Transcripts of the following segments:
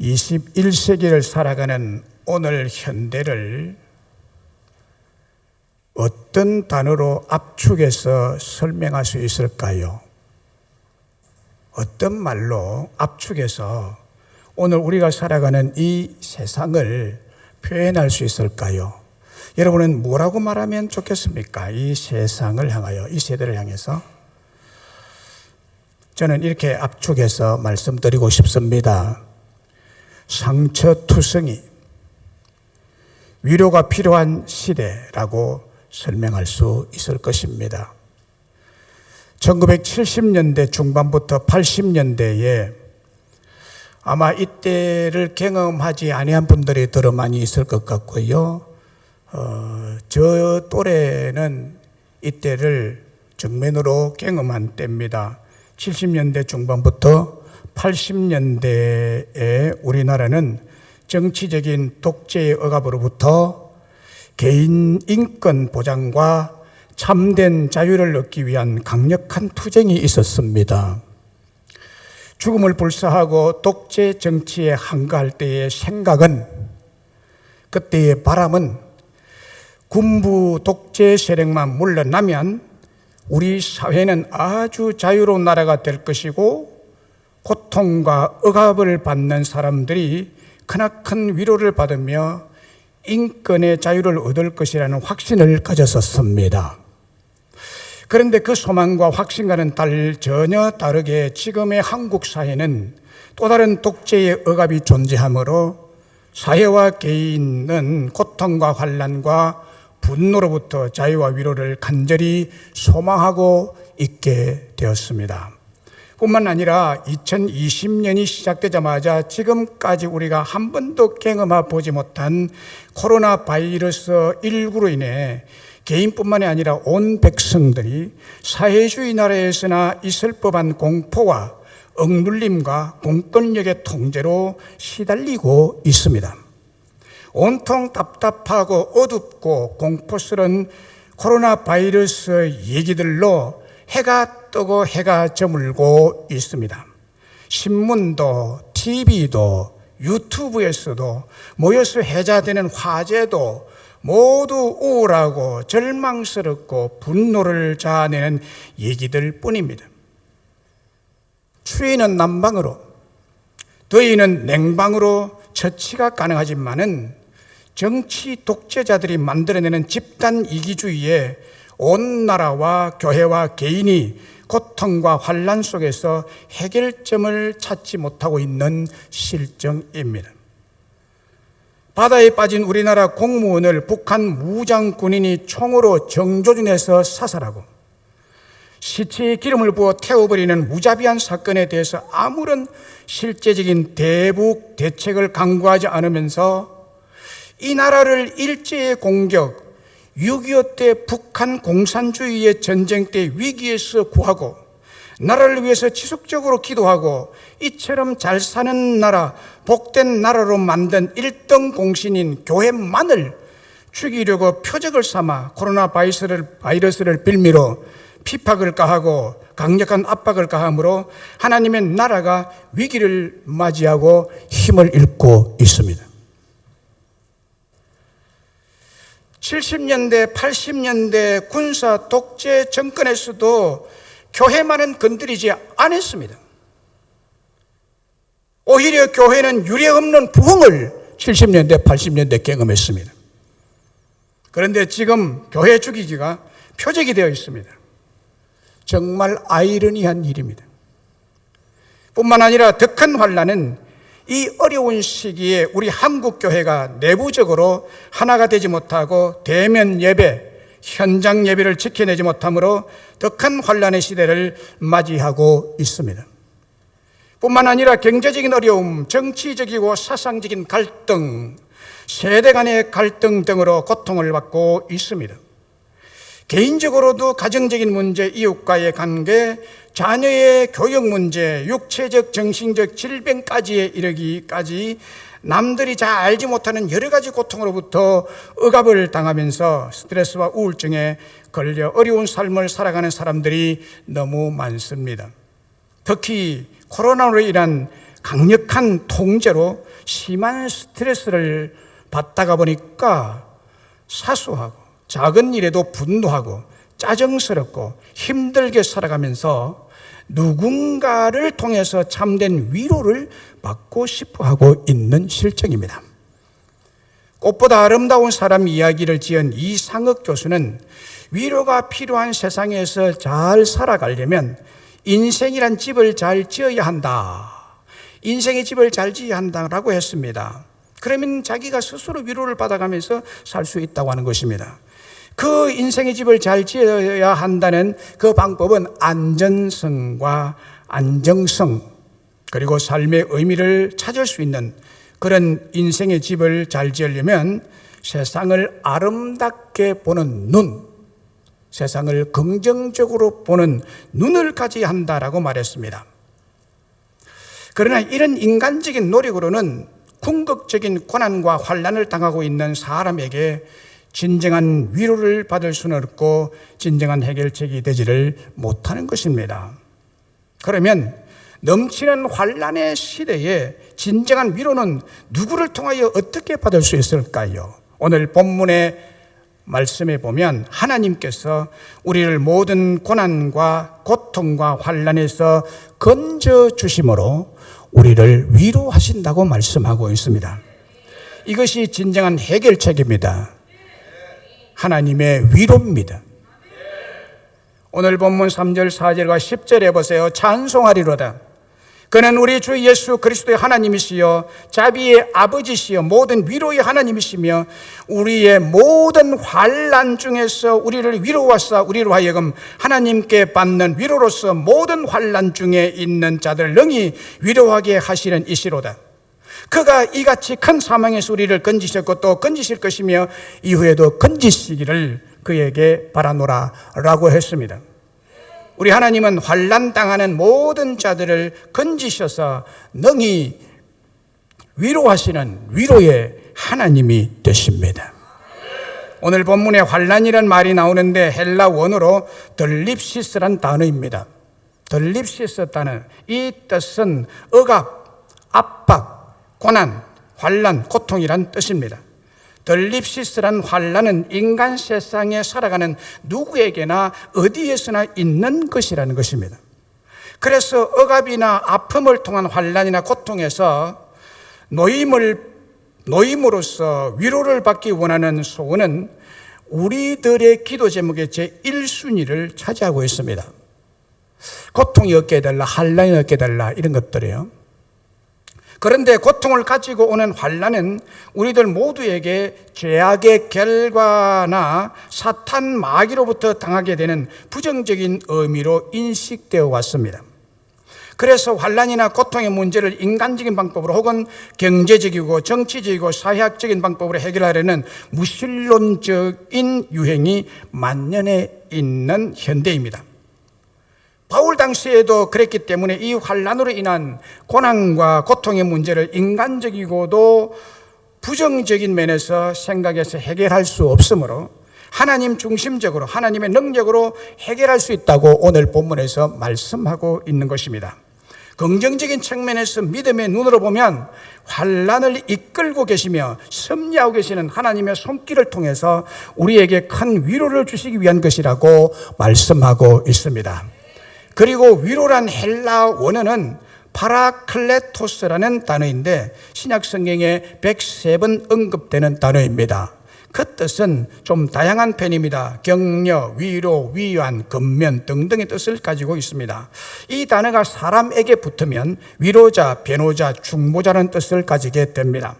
21세기를 살아가는 오늘 현대를 어떤 단어로 압축해서 설명할 수 있을까요? 어떤 말로 압축해서 오늘 우리가 살아가는 이 세상을 표현할 수 있을까요? 여러분은 뭐라고 말하면 좋겠습니까? 이 세상을 향하여, 이 세대를 향해서. 저는 이렇게 압축해서 말씀드리고 싶습니다. 상처투성이, 위로가 필요한 시대라고 설명할 수 있을 것입니다. 1970년대 중반부터 80년대에 아마 이때를 경험하지 아니한 분들이 더 많이 있을 것 같고요. 저 또래는 이때를 정면으로 경험한 때입니다. 70년대 중반부터 80년대에 우리나라는 정치적인 독재의 억압으로부터 개인 인권 보장과 참된 자유를 얻기 위한 강력한 투쟁이 있었습니다. 죽음을 불사하고 독재 정치에 한가할 때의 생각은, 그때의 바람은 군부 독재 세력만 물러나면 우리 사회는 아주 자유로운 나라가 될 것이고 고통과 억압을 받는 사람들이 크나큰 위로를 받으며 인권의 자유를 얻을 것이라는 확신을 가졌었습니다. 그런데 그 소망과 확신과는 전혀 다르게 지금의 한국 사회는 또 다른 독재의 억압이 존재하므로 사회와 개인은 고통과 환난과 분노로부터 자유와 위로를 간절히 소망하고 있게 되었습니다. 뿐만 아니라 2020년이 시작되자마자 지금까지 우리가 한 번도 경험해 보지 못한 코로나 바이러스 19로 인해 개인뿐만이 아니라 온 백성들이 사회주의 나라에서나 있을 법한 공포와 억눌림과 공권력의 통제로 시달리고 있습니다. 온통 답답하고 어둡고 공포스러운 코로나 바이러스 얘기들로 해가 뜨고 해가 저물고 있습니다. 신문도 TV도 유튜브에서도 모여서 회자되는 화제도 모두 우울하고 절망스럽고 분노를 자아내는 얘기들 뿐입니다. 추위는 난방으로, 더위는 냉방으로 처치가 가능하지만은 정치 독재자들이 만들어내는 집단 이기주의에 온 나라와 교회와 개인이 고통과 환난 속에서 해결점을 찾지 못하고 있는 실정입니다. 바다에 빠진 우리나라 공무원을 북한 무장 군인이 총으로 정조준해서 사살하고 시체에 기름을 부어 태워버리는 무자비한 사건에 대해서 아무런 실제적인 대북 대책을 강구하지 않으면서 이 나라를 일제의 공격, 6.25 때 북한 공산주의의 전쟁 때 위기에서 구하고 나라를 위해서 지속적으로 기도하고 이처럼 잘 사는 나라, 복된 나라로 만든 1등 공신인 교회만을 죽이려고 표적을 삼아 코로나 바이러스를 빌미로 핍박을 가하고 강력한 압박을 가함으로 하나님의 나라가 위기를 맞이하고 힘을 잃고 있습니다. 70년대, 80년대 군사 독재 정권에서도 교회만은 건드리지 않았습니다. 오히려 교회는 유례없는 부흥을 70년대, 80년대 경험했습니다. 그런데 지금 교회 죽이기가 표적이 되어 있습니다. 정말 아이러니한 일입니다. 뿐만 아니라 더 큰 환난은 이 어려운 시기에 우리 한국 교회가 내부적으로 하나가 되지 못하고 대면 예배, 현장 예배를 지켜내지 못함으로 더 큰 환난의 시대를 맞이하고 있습니다. 뿐만 아니라 경제적인 어려움, 정치적이고 사상적인 갈등, 세대 간의 갈등 등으로 고통을 받고 있습니다. 개인적으로도 가정적인 문제, 이웃과의 관계, 자녀의 교육 문제, 육체적, 정신적 질병까지에 이르기까지 남들이 잘 알지 못하는 여러 가지 고통으로부터 억압을 당하면서 스트레스와 우울증에 걸려 어려운 삶을 살아가는 사람들이 너무 많습니다. 특히 코로나로 인한 강력한 통제로 심한 스트레스를 받다가 보니까 사소하고 작은 일에도 분노하고 짜증스럽고 힘들게 살아가면서 누군가를 통해서 참된 위로를 받고 싶어 하고 있는 실정입니다. 꽃보다 아름다운 사람 이야기를 지은 이상흑 교수는 위로가 필요한 세상에서 잘 살아가려면 인생이란 집을 잘 지어야 한다. 인생의 집을 잘 지어야 한다라고 했습니다. 그러면 자기가 스스로 위로를 받아가면서 살 수 있다고 하는 것입니다. 그 인생의 집을 잘 지어야 한다는 그 방법은 안전성과 안정성 그리고 삶의 의미를 찾을 수 있는 그런 인생의 집을 잘 지으려면 세상을 아름답게 보는 눈, 세상을 긍정적으로 보는 눈을 가져야 한다라고 말했습니다. 그러나 이런 인간적인 노력으로는 궁극적인 고난과 환난을 당하고 있는 사람에게 진정한 위로를 받을 수는 없고 진정한 해결책이 되지를 못하는 것입니다. 그러면 넘치는 환난의 시대에 진정한 위로는 누구를 통하여 어떻게 받을 수 있을까요? 오늘 본문의 말씀에 보면 하나님께서 우리를 모든 고난과 고통과 환난에서 건져 주심으로 우리를 위로하신다고 말씀하고 있습니다. 이것이 진정한 해결책입니다. 하나님의 위로입니다. 오늘 본문 3절, 4절과 10절에 보세요. 찬송하리로다. 그는 우리 주 예수 그리스도의 하나님이시여 자비의 아버지시여 모든 위로의 하나님이시며 우리의 모든 환난 중에서 우리를 위로하사 우리로 하여금 하나님께 받는 위로로서 모든 환난 중에 있는 자들 능히 위로하게 하시는 이시로다. 그가 이같이 큰 사망에서 우리를 건지셨고 또 건지실 것이며 이후에도 건지시기를 그에게 바라노라 라고 했습니다. 우리 하나님은 환난 당하는 모든 자들을 건지셔서 능히 위로하시는 위로의 하나님이 되십니다. 오늘 본문에 환난이란 말이 나오는데 헬라 원어로 덜립시스란 단어입니다. 덜립시스 단어, 이 뜻은 억압, 압박, 고난, 환난, 고통이란 뜻입니다. 덜립시스란 환난은 인간 세상에 살아가는 누구에게나 어디에서나 있는 것이라는 것입니다. 그래서 억압이나 아픔을 통한 환난이나 고통에서 노임으로써 위로를 받기 원하는 소원은 우리들의 기도 제목의 제1순위를 차지하고 있습니다. 고통이 없게 해달라, 환난이 없게 해달라 이런 것들이에요. 그런데 고통을 가지고 오는 환난은 우리들 모두에게 죄악의 결과나 사탄 마귀로부터 당하게 되는 부정적인 의미로 인식되어 왔습니다. 그래서 환난이나 고통의 문제를 인간적인 방법으로 혹은 경제적이고 정치적이고 사회학적인 방법으로 해결하려는 무신론적인 유행이 만연해 있는 현대입니다. 바울 당시에도 그랬기 때문에 이 환난으로 인한 고난과 고통의 문제를 인간적이고도 부정적인 면에서 생각해서 해결할 수 없으므로 하나님 중심적으로 하나님의 능력으로 해결할 수 있다고 오늘 본문에서 말씀하고 있는 것입니다. 긍정적인 측면에서 믿음의 눈으로 보면 환난을 이끌고 계시며 섭리하고 계시는 하나님의 손길을 통해서 우리에게 큰 위로를 주시기 위한 것이라고 말씀하고 있습니다. 그리고 위로란 헬라 원어는 파라클레토스라는 단어인데 신약 성경에 103번 언급되는 단어입니다. 그 뜻은 좀 다양한 편입니다. 격려, 위로, 위안, 건면 등등의 뜻을 가지고 있습니다. 이 단어가 사람에게 붙으면 위로자, 변호자, 중보자라는 뜻을 가지게 됩니다.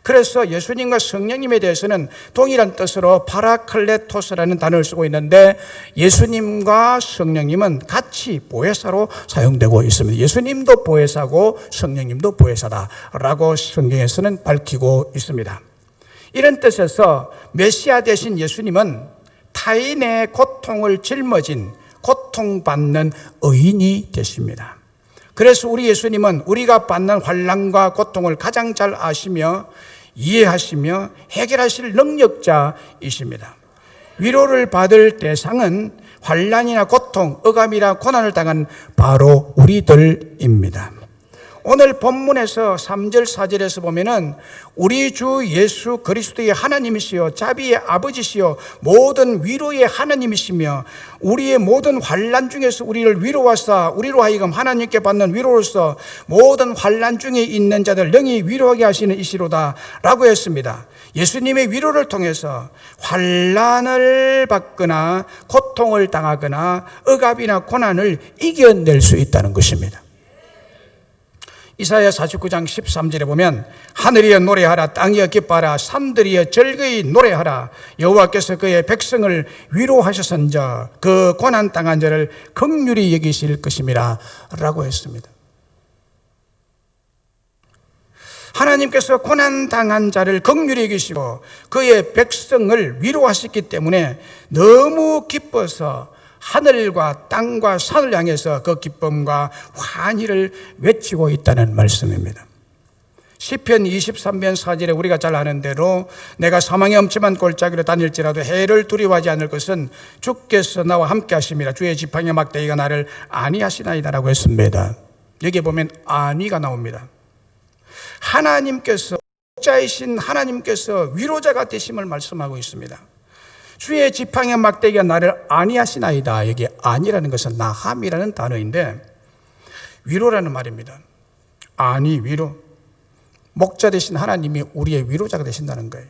그래서 예수님과 성령님에 대해서는 동일한 뜻으로 파라클레토스라는 단어를 쓰고 있는데 예수님과 성령님은 같이 보혜사로 사용되고 있습니다. 예수님도 보혜사고 성령님도 보혜사다라고 성경에서는 밝히고 있습니다. 이런 뜻에서 메시아 되신 예수님은 타인의 고통을 짊어진 고통받는 의인이 되십니다. 그래서 우리 예수님은 우리가 받는 환난과 고통을 가장 잘 아시며 이해하시며 해결하실 능력자이십니다. 위로를 받을 대상은 환난이나 고통, 억압이나 고난을 당한 바로 우리들입니다. 오늘 본문에서 3절 4절에서 보면은 우리 주 예수 그리스도의 하나님이시여 자비의 아버지시여 모든 위로의 하나님이시며 우리의 모든 환난 중에서 우리를 위로하사 우리로 하여금 하나님께 받는 위로로서 모든 환난 중에 있는 자들 능히 위로하게 하시는 이시로다 라고 했습니다. 예수님의 위로를 통해서 환난을 받거나 고통을 당하거나 억압이나 고난을 이겨낼 수 있다는 것입니다. 이사야 49장 13절에 보면 하늘이여 노래하라 땅이여 기뻐하라 산들이여 즐거이 노래하라 여호와께서 그의 백성을 위로하셨은저 그 고난당한 자를 긍휼히 여기실 것임이라 라고 했습니다. 하나님께서 고난당한 자를 긍휼히 여기시고 그의 백성을 위로하셨기 때문에 너무 기뻐서 하늘과 땅과 산을 향해서 그 기쁨과 환희를 외치고 있다는 말씀입니다. 시편 23편 4절에 우리가 잘 아는 대로 내가 사망의 엄침한 골짜기로 다닐지라도 해를 두려워하지 않을 것은 주께서 나와 함께 하심이라 주의 지팡이와 막대기가 나를 안위하시나이다 라고 했습니다. 여기에 보면 안위가 나옵니다. 하나님께서 목자이신 하나님께서 위로자가 되심을 말씀하고 있습니다. 주의 지팡이와 막대기가 나를 안위하시나이다. 여기 안위라는 것은 나함이라는 단어인데 위로라는 말입니다. 안위, 위로. 목자 되신 하나님이 우리의 위로자가 되신다는 거예요.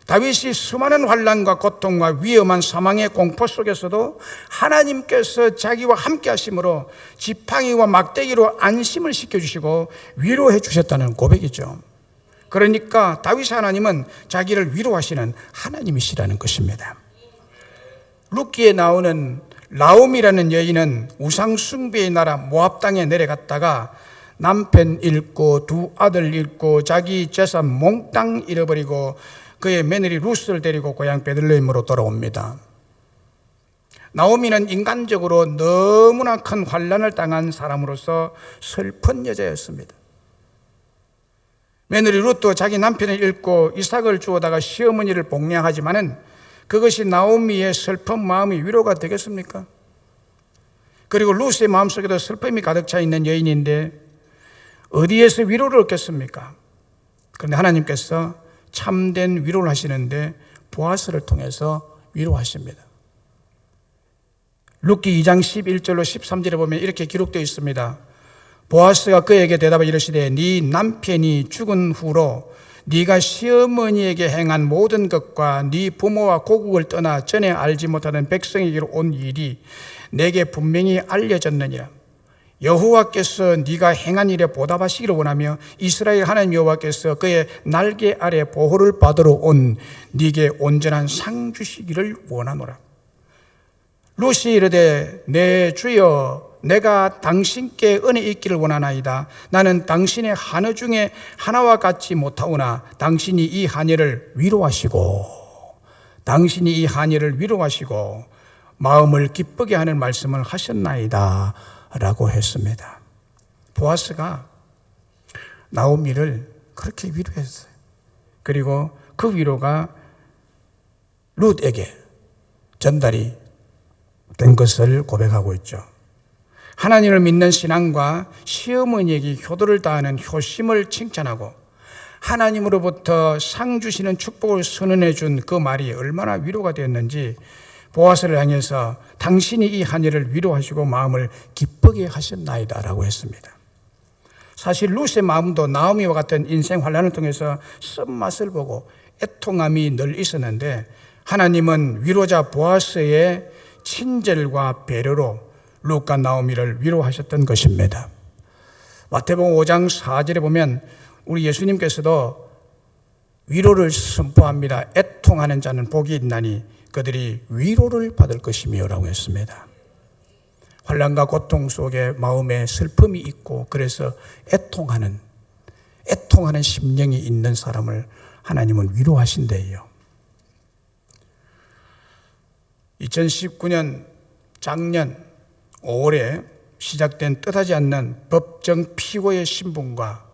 다윗이 수많은 환난과 고통과 위험한 사망의 공포 속에서도 하나님께서 자기와 함께 하심으로 지팡이와 막대기로 안심을 시켜주시고 위로해 주셨다는 고백이죠. 그러니까 다윗 하나님은 자기를 위로하시는 하나님이시라는 것입니다. 룻기에 나오는 나옴이라는 여인은 우상 숭배의 나라 모압 땅에 내려갔다가 남편 잃고 두 아들 잃고 자기 재산 몽땅 잃어버리고 그의 며느리 룻을 데리고 고향 베들레헴으로 돌아옵니다. 나오미는 인간적으로 너무나 큰 환난을 당한 사람으로서 슬픈 여자였습니다. 며느리 룻도 자기 남편을 잃고 이삭을 주워다가 시어머니를 복양하지만은 그것이 나오미의 슬픈 마음이 위로가 되겠습니까? 그리고 룻의 마음속에도 슬픔이 가득 차 있는 여인인데 어디에서 위로를 얻겠습니까? 그런데 하나님께서 참된 위로를 하시는데 보아스를 통해서 위로하십니다. 룻기 2장 11절로 13절에 보면 이렇게 기록되어 있습니다. 보아스가 그에게 대답하여 이르시되 네 남편이 죽은 후로 네가 시어머니에게 행한 모든 것과 네 부모와 고국을 떠나 전에 알지 못하던 백성에게로 온 일이 내게 분명히 알려졌느니라. 여호와께서 네가 행한 일에 보답하시기를 원하며 이스라엘 하나님 여호와께서 그의 날개 아래 보호를 받으러 온 네게 온전한 상 주시기를 원하노라. 룻이 이르되 내 주여 내가 당신께 은혜 있기를 원하나이다. 나는 당신의 한여 중에 하나와 같지 못하오나 당신이 이 한여를 위로하시고 마음을 기쁘게 하는 말씀을 하셨나이다 라고 했습니다. 보아스가 나오미를 그렇게 위로했어요. 그리고 그 위로가 룻에게 전달이 된 것을 고백하고 있죠. 하나님을 믿는 신앙과 시어머니에게 효도를 다하는 효심을 칭찬하고 하나님으로부터 상 주시는 축복을 선언해 준 그 말이 얼마나 위로가 되었는지 보아스를 향해서 당신이 이 한여를 위로하시고 마음을 기쁘게 하셨나이다 라고 했습니다. 사실 룻의 마음도 나오미와 같은 인생 환난을 통해서 쓴맛을 보고 애통함이 늘 있었는데 하나님은 위로자 보아스의 친절과 배려로 룻과 나오미를 위로하셨던 것입니다. 마태복음 5장 4절에 보면 우리 예수님께서도 위로를 선포합니다. 애통하는 자는 복이 있나니 그들이 위로를 받을 것이며 라고 했습니다. 환난과 고통 속에 마음에 슬픔이 있고 그래서 애통하는 심령이 있는 사람을 하나님은 위로하신대요. 2019년 작년 5월에 시작된 뜻하지 않는 법정 피고의 신분과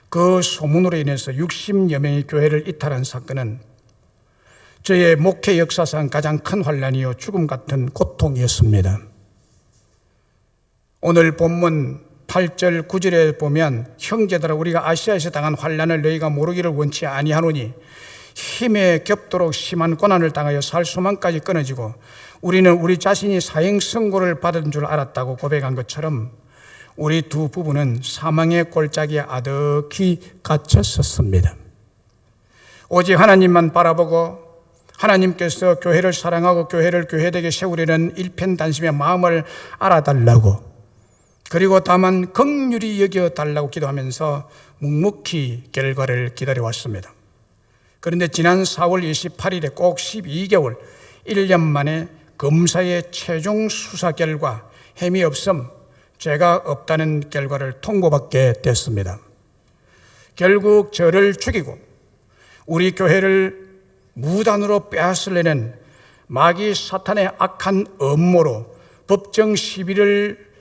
그 소문으로 인해서 60여 명의 교회를 이탈한 사건은 저의 목회 역사상 가장 큰 환난이요 죽음 같은 고통이었습니다. 오늘 본문 8절 9절에 보면 형제들아 우리가 아시아에서 당한 환난을 너희가 모르기를 원치 아니하노니 힘에 겹도록 심한 고난을 당하여 살 수만까지 끊어지고 우리는 우리 자신이 사형 선고를 받은 줄 알았다고 고백한 것처럼 우리 두 부부는 사망의 골짜기에 아득히 갇혔었습니다. 오직 하나님만 바라보고 하나님께서 교회를 사랑하고 교회를 교회되게 세우려는 일편단심의 마음을 알아달라고 그리고 다만 긍휼히 여겨달라고 기도하면서 묵묵히 결과를 기다려왔습니다. 그런데 지난 4월 28일에 꼭 12개월 1년 만에 검사의 최종 수사 결과 혐의 없음, 죄가 없다는 결과를 통보받게 됐습니다. 결국 저를 죽이고 우리 교회를 무단으로 빼앗으려는 마귀 사탄의 악한 음모로 법정 시비를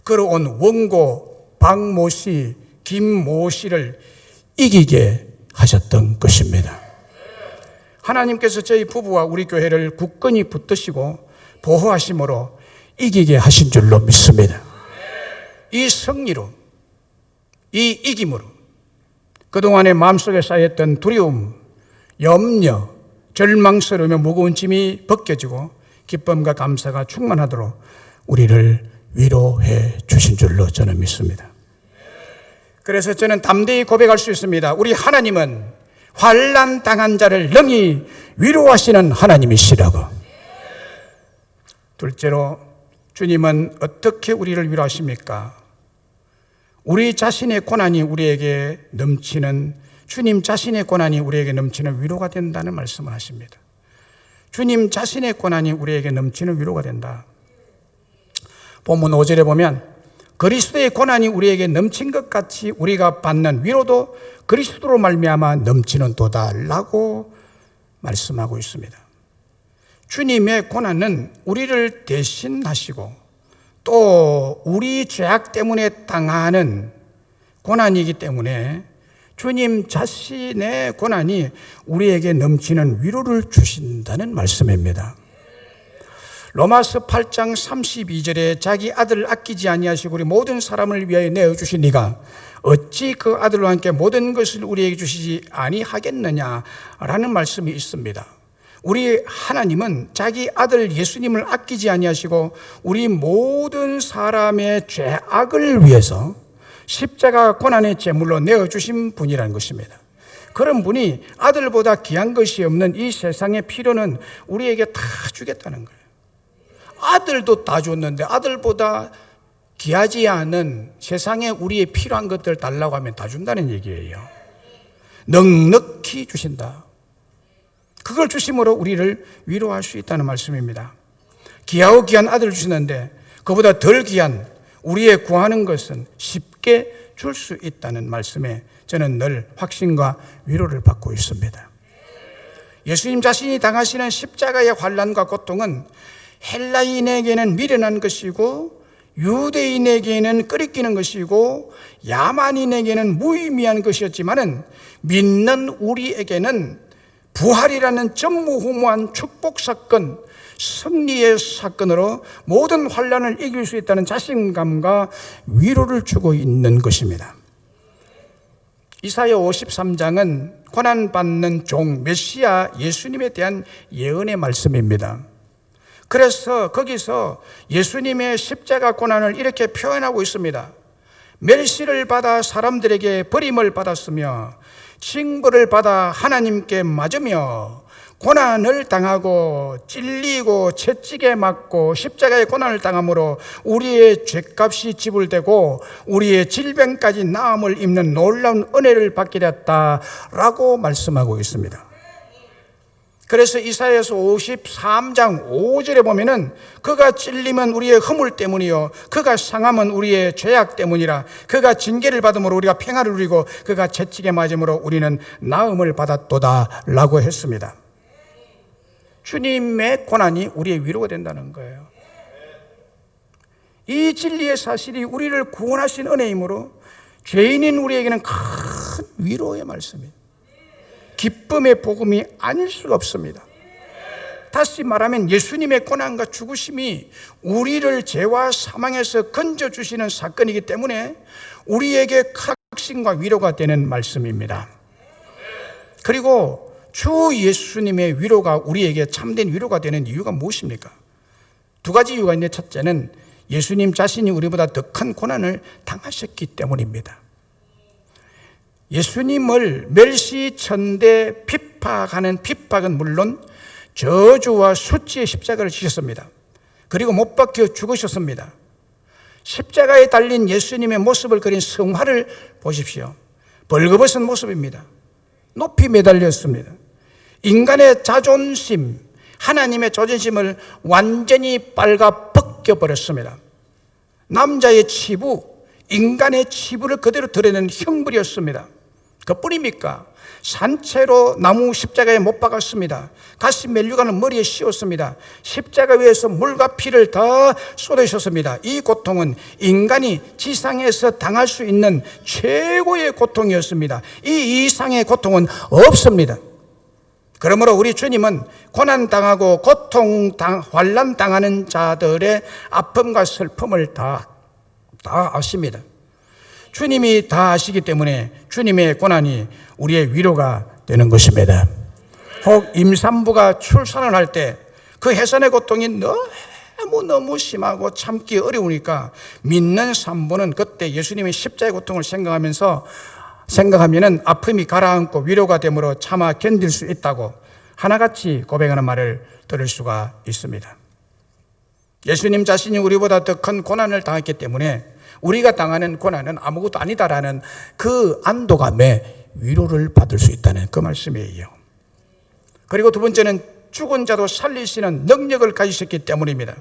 걸어온 원고 박모 씨, 김모 씨를 이기게 하셨던 것입니다. 하나님께서 저희 부부와 우리 교회를 굳건히 붙드시고 보호하심으로 이기게 하신 줄로 믿습니다. 이 승리로, 이 이김으로 그동안의 마음속에 쌓였던 두려움, 염려, 절망스러우며 무거운 짐이 벗겨지고 기쁨과 감사가 충만하도록 우리를 위로해 주신 줄로 저는 믿습니다. 그래서 저는 담대히 고백할 수 있습니다. 우리 하나님은 환난 당한 자를 능히 위로하시는 하나님이시라고. 둘째로 주님은 어떻게 우리를 위로하십니까? 우리 자신의 고난이 우리에게 넘치는 주님 자신의 고난이 우리에게 넘치는 위로가 된다는 말씀을 하십니다. 주님 자신의 고난이 우리에게 넘치는 위로가 된다. 본문 5절에 보면 그리스도의 고난이 우리에게 넘친 것 같이 우리가 받는 위로도 그리스도로 말미암아 넘치는 도다라고 말씀하고 있습니다. 주님의 고난은 우리를 대신하시고 또 우리 죄악 때문에 당하는 고난이기 때문에 주님 자신의 고난이 우리에게 넘치는 위로를 주신다는 말씀입니다. 로마서 8장 32절에 자기 아들을 아끼지 아니하시고 우리 모든 사람을 위하여 내어주신 이가 어찌 그 아들과 함께 모든 것을 우리에게 주시지 아니하겠느냐라는 말씀이 있습니다. 우리 하나님은 자기 아들 예수님을 아끼지 아니하시고 우리 모든 사람의 죄악을 위해서 십자가 고난의 제물로 내어주신 분이라는 것입니다. 그런 분이 아들보다 귀한 것이 없는 이 세상의 필요는 우리에게 다 주겠다는 거예요. 아들도 다 줬는데 아들보다 귀하지 않은 세상에 우리의 필요한 것들 달라고 하면 다 준다는 얘기예요. 넉넉히 주신다. 그걸 주심으로 우리를 위로할 수 있다는 말씀입니다. 귀하고 귀한 아들을 주시는데 그보다 덜 귀한 우리의 구하는 것은 쉽게 줄 수 있다는 말씀에 저는 늘 확신과 위로를 받고 있습니다. 예수님 자신이 당하시는 십자가의 환난과 고통은 헬라인에게는 미련한 것이고 유대인에게는 끄리끼는 것이고 야만인에게는 무의미한 것이었지만은 믿는 우리에게는 부활이라는 전무후무한 축복 사건, 승리의 사건으로 모든 환난을 이길 수 있다는 자신감과 위로를 주고 있는 것입니다. 이사야 53장은 고난받는 종 메시아 예수님에 대한 예언의 말씀입니다. 그래서 거기서 예수님의 십자가 고난을 이렇게 표현하고 있습니다. 멸시를 받아 사람들에게 버림을 받았으며 징벌을 받아 하나님께 맞으며 고난을 당하고 찔리고 채찍에 맞고 십자가의 고난을 당함으로 우리의 죄값이 지불되고 우리의 질병까지 나음을 입는 놀라운 은혜를 받게 되었다라고 말씀하고 있습니다. 그래서 이사야서 53장 5절에 보면은 그가 찔리면 우리의 허물 때문이요 그가 상함은 우리의 죄악 때문이라 그가 징계를 받음으로 우리가 평안을 누리고 그가 채찍에 맞음으로 우리는 나음을 받았도다 라고 했습니다. 주님의 고난이 우리의 위로가 된다는 거예요. 이 진리의 사실이 우리를 구원하신 은혜이므로 죄인인 우리에게는 큰 위로의 말씀입니다. 기쁨의 복음이 아닐 수가 없습니다. 다시 말하면 예수님의 고난과 죽으심이 우리를 죄와 사망에서 건져주시는 사건이기 때문에 우리에게 확신과 위로가 되는 말씀입니다. 그리고 주 예수님의 위로가 우리에게 참된 위로가 되는 이유가 무엇입니까? 두 가지 이유가 있는데, 첫째는 예수님 자신이 우리보다 더 큰 고난을 당하셨기 때문입니다. 예수님을 멸시천대 핍박하는 핍박은 물론 저주와 수치의 십자가를 지셨습니다. 그리고 못 박혀 죽으셨습니다. 십자가에 달린 예수님의 모습을 그린 성화를 보십시오. 벌거벗은 모습입니다. 높이 매달렸습니다. 인간의 자존심, 하나님의 자존심을 완전히 빨가 벗겨버렸습니다. 남자의 치부, 인간의 치부를 그대로 드러내는 형벌이었습니다. 그뿐입니까? 산채로 나무 십자가에 못 박았습니다. 가시 면류관을 머리에 씌웠습니다. 십자가 위에서 물과 피를 다 쏟으셨습니다. 이 고통은 인간이 지상에서 당할 수 있는 최고의 고통이었습니다. 이 이상의 고통은 없습니다. 그러므로 우리 주님은 고난당하고 환난당하는 자들의 아픔과 슬픔을 다 아십니다. 주님이 다 아시기 때문에 주님의 고난이 우리의 위로가 되는 것입니다. 혹 임산부가 출산을 할 때 그 해산의 고통이 너무 심하고 참기 어려우니까 믿는 산부는 그때 예수님의 십자가의 고통을 생각하면은 아픔이 가라앉고 위로가 되므로 참아 견딜 수 있다고 하나같이 고백하는 말을 들을 수가 있습니다. 예수님 자신이 우리보다 더 큰 고난을 당했기 때문에 우리가 당하는 고난은 아무것도 아니다라는 그 안도감에 위로를 받을 수 있다는 그 말씀이에요. 그리고 두 번째는 죽은 자도 살리시는 능력을 가지셨기 때문입니다.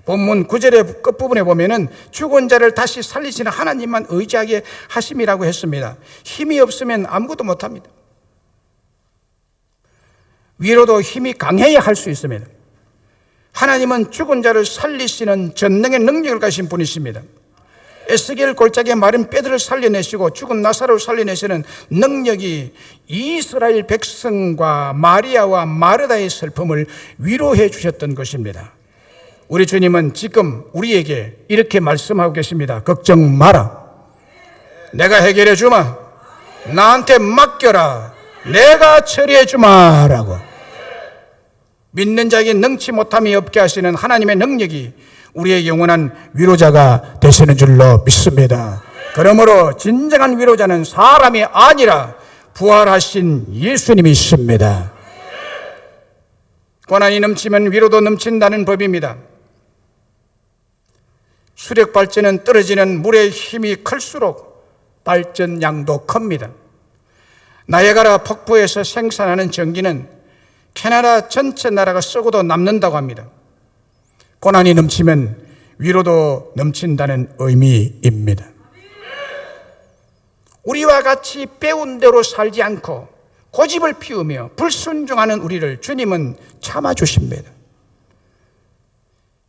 본문 9절의 끝부분에 보면은 죽은 자를 다시 살리시는 하나님만 의지하게 하심이라고 했습니다. 힘이 없으면 아무것도 못합니다. 위로도 힘이 강해야 할 수 있습니다. 하나님은 죽은 자를 살리시는 전능의 능력을 가진 분이십니다. 에스겔 골짜기에 마른 뼈들을 살려내시고 죽은 나사로를 살려내시는 능력이 이스라엘 백성과 마리아와 마르다의 슬픔을 위로해 주셨던 것입니다. 우리 주님은 지금 우리에게 이렇게 말씀하고 계십니다. 걱정 마라. 내가 해결해 주마. 나한테 맡겨라. 내가 처리해 주마라고. 믿는 자에게 능치 못함이 없게 하시는 하나님의 능력이 우리의 영원한 위로자가 되시는 줄로 믿습니다. 그러므로 진정한 위로자는 사람이 아니라 부활하신 예수님이십니다. 고난이 넘치면 위로도 넘친다는 법입니다. 수력 발전은 떨어지는 물의 힘이 클수록 발전량도 큽니다. 나이아가라 폭포에서 생산하는 전기는 캐나다 전체 나라가 쓰고도 남는다고 합니다. 고난이 넘치면 위로도 넘친다는 의미입니다. 우리와 같이 배운 대로 살지 않고 고집을 피우며 불순종하는 우리를 주님은 참아주십니다.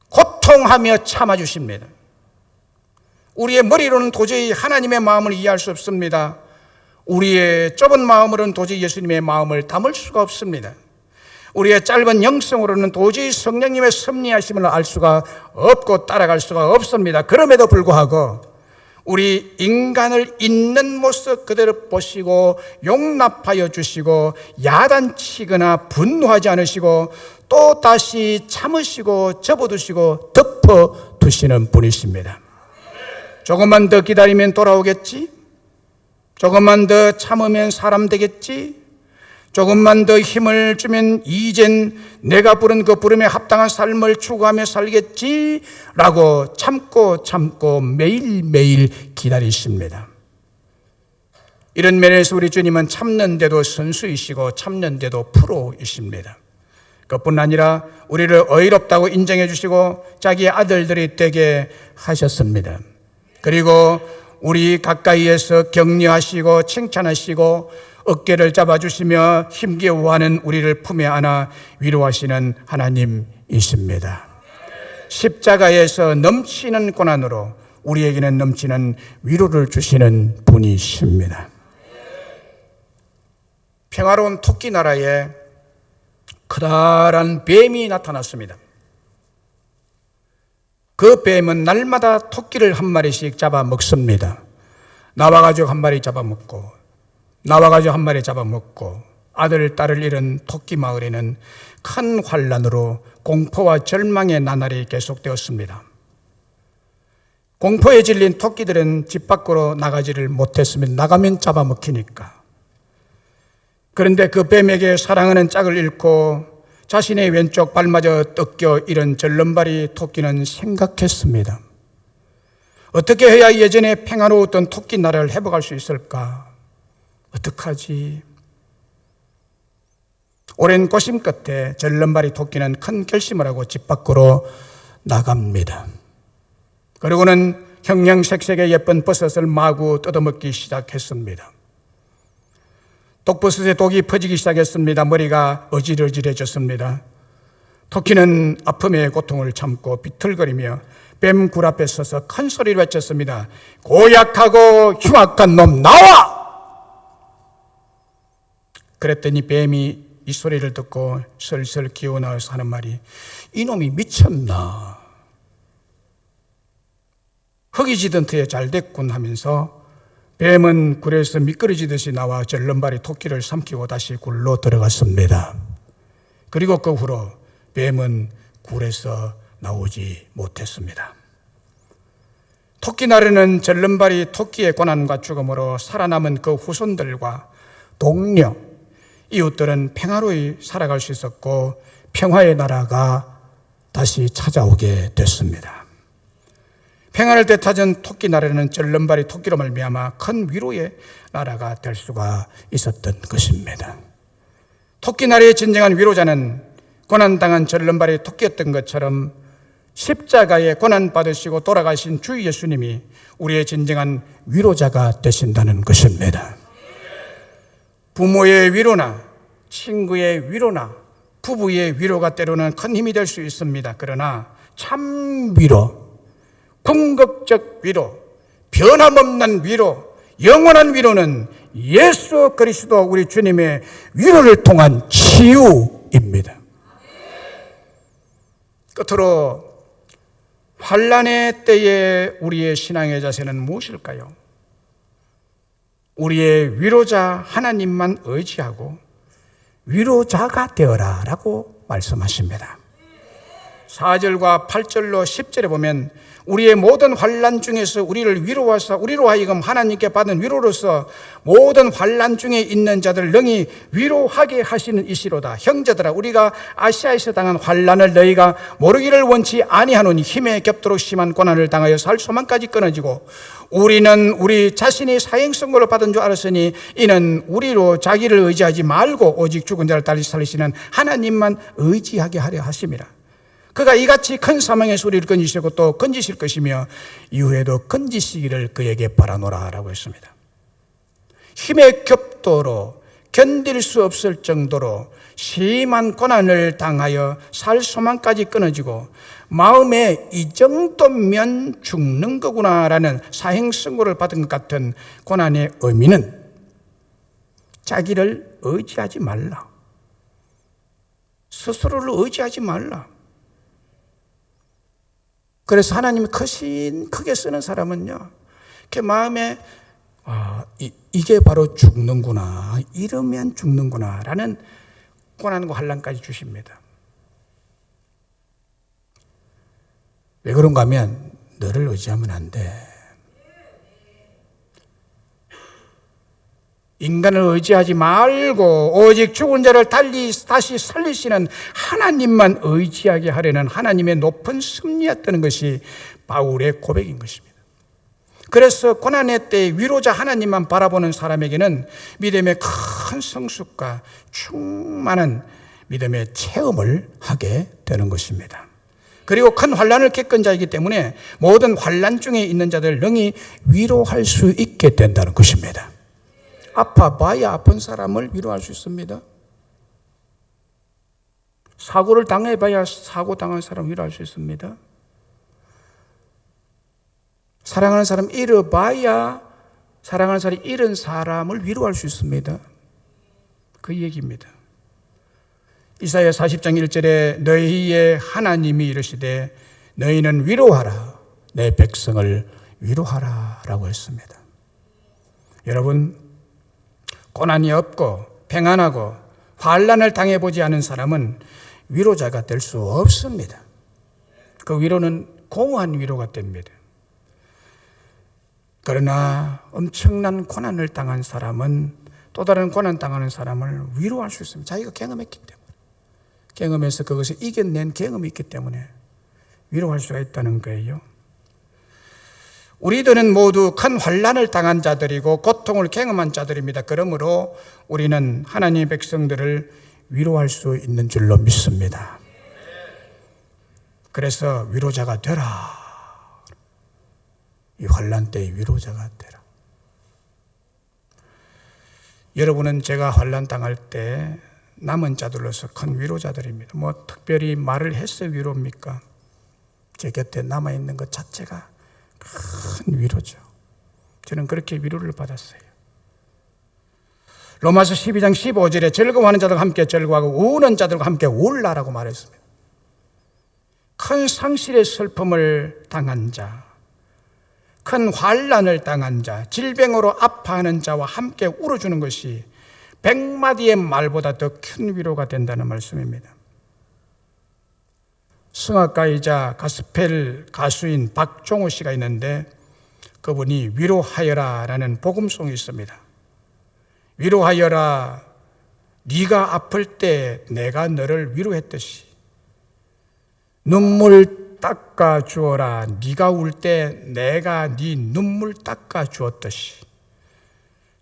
고통하며 참아주십니다. 우리의 머리로는 도저히 하나님의 마음을 이해할 수 없습니다. 우리의 좁은 마음으로는 도저히 예수님의 마음을 담을 수가 없습니다. 우리의 짧은 영성으로는 도저히 성령님의 섭리하심을 알 수가 없고 따라갈 수가 없습니다. 그럼에도 불구하고 우리 인간을 있는 모습 그대로 보시고 용납하여 주시고 야단치거나 분노하지 않으시고 또 다시 참으시고 접어두시고 덮어두시는 분이십니다. 조금만 더 기다리면 돌아오겠지? 조금만 더 참으면 사람 되겠지? 조금만 더 힘을 주면 이젠 내가 부른 그 부름에 합당한 삶을 추구하며 살겠지? 라고 참고 매일매일 기다리십니다. 이런 면에서 우리 주님은 참는데도 선수이시고 참는데도 프로이십니다. 그뿐 아니라 우리를 의롭다고 인정해 주시고 자기의 아들들이 되게 하셨습니다. 그리고 우리 가까이에서 격려하시고 칭찬하시고 어깨를 잡아주시며 힘겨워하는 우리를 품에 안아 위로하시는 하나님이십니다. 십자가에서 넘치는 고난으로 우리에게는 넘치는 위로를 주시는 분이십니다. 평화로운 토끼 나라에 커다란 뱀이 나타났습니다. 그 뱀은 날마다 토끼를 한 마리씩 잡아먹습니다. 나와가지고 한 마리 잡아먹고 나와가지고 한 마리 잡아먹고 아들, 딸을 잃은 토끼 마을에는 큰 환란으로 공포와 절망의 나날이 계속되었습니다. 공포에 질린 토끼들은 집 밖으로 나가지를 못했습니다. 나가면 잡아먹히니까. 그런데 그 뱀에게 사랑하는 짝을 잃고 자신의 왼쪽 발마저 뜯겨 잃은 절름발이 토끼는 생각했습니다. 어떻게 해야 예전에 평화로웠던 토끼 나라를 회복할 수 있을까? 어떡하지? 오랜 고심 끝에 절름발이 토끼는 큰 결심을 하고 집 밖으로 나갑니다. 그리고는 형형색색의 예쁜 버섯을 마구 뜯어먹기 시작했습니다. 독버섯에 독이 퍼지기 시작했습니다. 머리가 어질어질해졌습니다. 토끼는 아픔의 고통을 참고 비틀거리며 뱀 굴 앞에 서서 큰 소리로 외쳤습니다. 고약하고 흉악한 놈 나와! 그랬더니 뱀이 이 소리를 듣고 슬슬 기어나와서 하는 말이 이놈이 미쳤나? 흙이 지던 터에 잘 됐군 하면서 뱀은 굴에서 미끄러지듯이 나와 절름발이 토끼를 삼키고 다시 굴로 들어갔습니다. 그리고 그 후로 뱀은 굴에서 나오지 못했습니다. 토끼 나르는 절름발이 토끼의 고난과 죽음으로 살아남은 그 후손들과 동료, 이웃들은 평화로이 살아갈 수 있었고 평화의 나라가 다시 찾아오게 됐습니다. 평화를 되찾은 토끼 나라는 절름발이 토끼로 말미암아 큰 위로의 나라가 될 수가 있었던 것입니다. 토끼 나라의 진정한 위로자는 고난당한 절름발이 토끼였던 것처럼 십자가에 고난받으시고 돌아가신 주 예수님이 우리의 진정한 위로자가 되신다는 것입니다. 부모의 위로나 친구의 위로나 부부의 위로가 때로는 큰 힘이 될 수 있습니다. 그러나 참 위로, 궁극적 위로, 변함없는 위로, 영원한 위로는 예수 그리스도 우리 주님의 위로를 통한 치유입니다. 끝으로 환난의 때에 우리의 신앙의 자세는 무엇일까요? 우리의 위로자 하나님만 의지하고 위로자가 되어라 라고 말씀하십니다. 4절과 8절로 10절에 보면 우리의 모든 환난 중에서 우리를 위로하사 우리로 하여금 하나님께 받은 위로로서 모든 환난 중에 있는 자들을 능히 위로하게 하시는 이시로다. 형제들아, 우리가 아시아에서 당한 환난을 너희가 모르기를 원치 아니하노니 힘에 겹도록 심한 고난을 당하여 살 소망까지 끊어지고 우리는 우리 자신이 사형선고를 받은 줄 알았으니 이는 우리로 자기를 의지하지 말고 오직 죽은 자를 다시 살리시는 하나님만 의지하게 하려 하심이라. 그가 이같이 큰 사망의 우리를 건지시고 또 건지실 것이며 이후에도 건지시기를 그에게 바라노라 라고 했습니다. 힘의 겹도로 견딜 수 없을 정도로 심한 고난을 당하여 살 소망까지 끊어지고 마음에 이 정도면 죽는 거구나라는 사형선고를 받은 것 같은 고난의 의미는 자기를 의지하지 말라. 스스로를 의지하지 말라. 그래서 하나님이 크게 쓰는 사람은요, 그 마음에 이게 바로 죽는구나, 이러면 죽는구나 라는 고난과 환난까지 주십니다. 왜 그런가 하면 너를 의지하면 안 돼. 인간을 의지하지 말고 오직 죽은 자를 다시 살리시는 하나님만 의지하게 하려는 하나님의 높은 섭리였다는 것이 바울의 고백인 것입니다. 그래서 고난의 때에 위로자 하나님만 바라보는 사람에게는 믿음의 큰 성숙과 충만한 믿음의 체험을 하게 되는 것입니다. 그리고 큰 환난을 겪은 자이기 때문에 모든 환난 중에 있는 자들을 능히 위로할 수 있게 된다는 것입니다. 아파봐야 아픈 사람을 위로할 수 있습니다. 사고를 당해봐야 사고 당한 사람을 위로할 수 있습니다. 사랑하는 사람 잃어봐야 사랑하는 사람이 잃은 사람을 위로할 수 있습니다. 그 얘기입니다. 이사야 40장 1절에 너희의 하나님이 이르시되 너희는 위로하라, 내 백성을 위로하라 라고 했습니다. 여러분, 고난이 없고 평안하고 환난을 당해보지 않은 사람은 위로자가 될 수 없습니다. 그 위로는 공허한 위로가 됩니다. 그러나 엄청난 고난을 당한 사람은, 또 다른 고난 당하는 사람을 위로할 수 있습니다. 자기가 경험했기 때문에, 경험해서 그것을 이겨낸 경험이 있기 때문에 위로할 수가 있다는 거예요. 우리들은 모두 큰 환난을 당한 자들이고 고통을 경험한 자들입니다. 그러므로 우리는 하나님의 백성들을 위로할 수 있는 줄로 믿습니다. 그래서 위로자가 되라. 이 환난 때의 위로자가 되라. 여러분은 제가 환난 당할 때 남은 자들로서 큰 위로자들입니다. 뭐 특별히 말을 해서 위로입니까? 제 곁에 남아있는 것 자체가 큰 위로죠. 저는 그렇게 위로를 받았어요. 로마서 12장 15절에 즐거워하는 자들과 함께 즐거워하고 우는 자들과 함께 울라라고 말했습니다. 큰 상실의 슬픔을 당한 자, 큰 환난을 당한 자, 질병으로 아파하는 자와 함께 울어주는 것이 100마디의 말보다 더 큰 위로가 된다는 말씀입니다. 성악가이자 가스펠 가수인 박종호 씨가 있는데 그분이 위로하여라 라는 복음송이 있습니다. 위로하여라, 네가 아플 때 내가 너를 위로했듯이 눈물 닦아 주어라, 네가 울 때 내가 네 눈물 닦아 주었듯이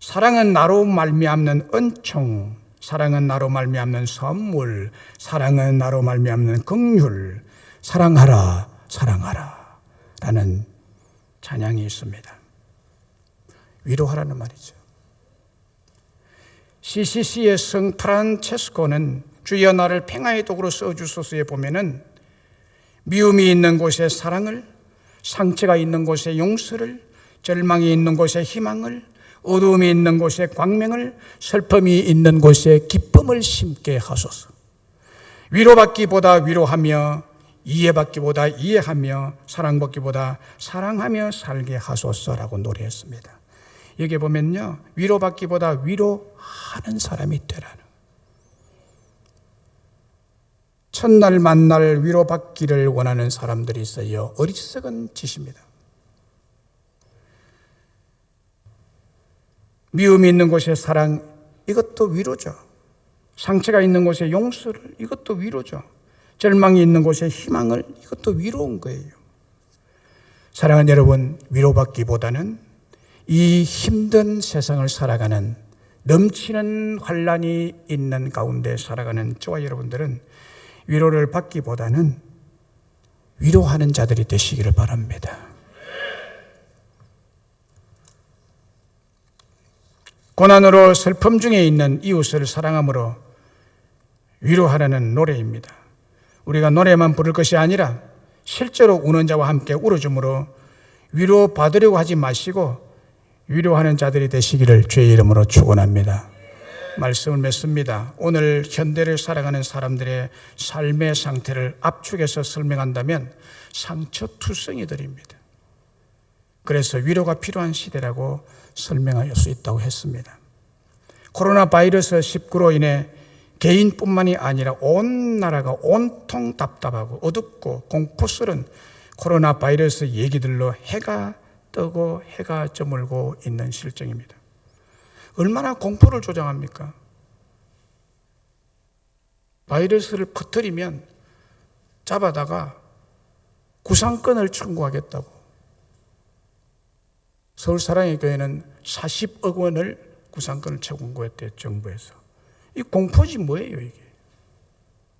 사랑은 나로 말미암는 은총, 사랑은 나로 말미암는 선물, 사랑은 나로 말미암는 긍휼, 사랑하라, 사랑하라 라는 찬양이 있습니다. 위로하라는 말이죠. CCC의 성 프란체스코는 주여 나를 평화의 도구로 써주소서에 보면은 미움이 있는 곳에 사랑을, 상처가 있는 곳에 용서를, 절망이 있는 곳에 희망을, 어두움이 있는 곳에 광명을, 슬픔이 있는 곳에 기쁨을 심게 하소서. 위로받기보다 위로하며, 이해받기보다 이해하며, 사랑받기보다 사랑하며 살게 하소서라고 노래했습니다. 여기 보면요, 위로받기보다 위로하는 사람이 되라는, 첫날 만날 위로받기를 원하는 사람들이 있어요. 어리석은 짓입니다. 미움이 있는 곳에 사랑, 이것도 위로죠. 상처가 있는 곳에 용서를, 이것도 위로죠. 절망이 있는 곳에 희망을, 이것도 위로인 거예요. 사랑하는 여러분, 위로받기보다는 이 힘든 세상을 살아가는, 넘치는 환난이 있는 가운데 살아가는 저와 여러분들은 위로를 받기보다는 위로하는 자들이 되시기를 바랍니다. 고난으로 슬픔 중에 있는 이웃을 사랑함으로 위로하라는 노래입니다. 우리가 노래만 부를 것이 아니라 실제로 우는 자와 함께 울어줌으로 위로받으려고 하지 마시고 위로하는 자들이 되시기를 주의 이름으로 축원합니다. 말씀을 맺습니다. 오늘 현대를 살아가는 사람들의 삶의 상태를 압축해서 설명한다면 상처투성이들입니다. 그래서 위로가 필요한 시대라고 설명할 수 있다고 했습니다. 코로나 바이러스 19로 인해 개인뿐만이 아니라 온 나라가 온통 답답하고 어둡고 공포스러운 코로나 바이러스 얘기들로 해가 뜨고 해가 저물고 있는 실정입니다. 얼마나 공포를 조장합니까? 바이러스를 퍼뜨리면 잡아다가 구상권을 청구하겠다고. 서울사랑의 교회는 40억 원을 구상권을 청구했대요, 정부에서. 이 공포지 뭐예요, 이게?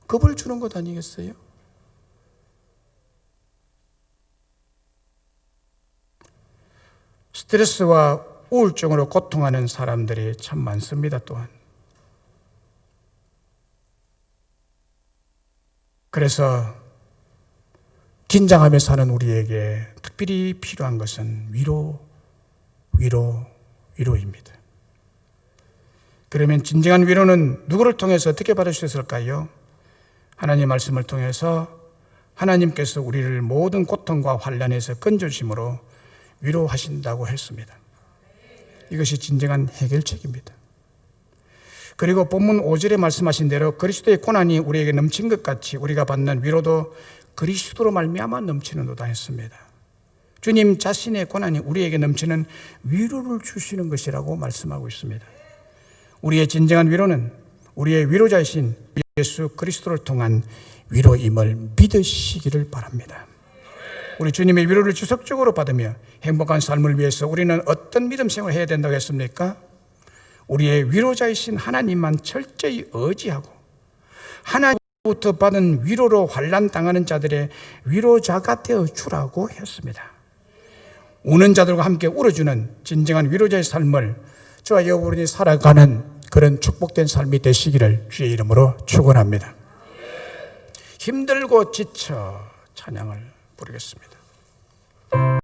겁을 주는 것 아니겠어요? 스트레스와 우울증으로 고통하는 사람들이 참 많습니다, 또한. 그래서 긴장하며 사는 우리에게 특별히 필요한 것은 위로입니다. 그러면 진정한 위로는 누구를 통해서 어떻게 받을 수 있을까요? 하나님 말씀을 통해서 하나님께서 우리를 모든 고통과 환난에서 건져주심으로 위로하신다고 했습니다. 이것이 진정한 해결책입니다. 그리고 본문 5절에 말씀하신 대로 그리스도의 고난이 우리에게 넘친 것 같이 우리가 받는 위로도 그리스도로 말미암아 넘치는도다 했습니다. 주님 자신의 고난이 우리에게 넘치는 위로를 주시는 것이라고 말씀하고 있습니다. 우리의 진정한 위로는 우리의 위로자이신 예수 그리스도를 통한 위로임을 믿으시기를 바랍니다. 우리 주님의 위로를 지속적으로 받으며 행복한 삶을 위해서 우리는 어떤 믿음 생활을 해야 된다고 했습니까? 우리의 위로자이신 하나님만 철저히 의지하고 하나님부터 받은 위로로 환난 당하는 자들의 위로자가 되어 주라고 했습니다. 우는 자들과 함께 울어주는 진정한 위로자의 삶을 저와 여러분이 살아가는 그런 축복된 삶이 되시기를 주의 이름으로 축원합니다. 힘들고 지쳐 찬양을 부르겠습니다.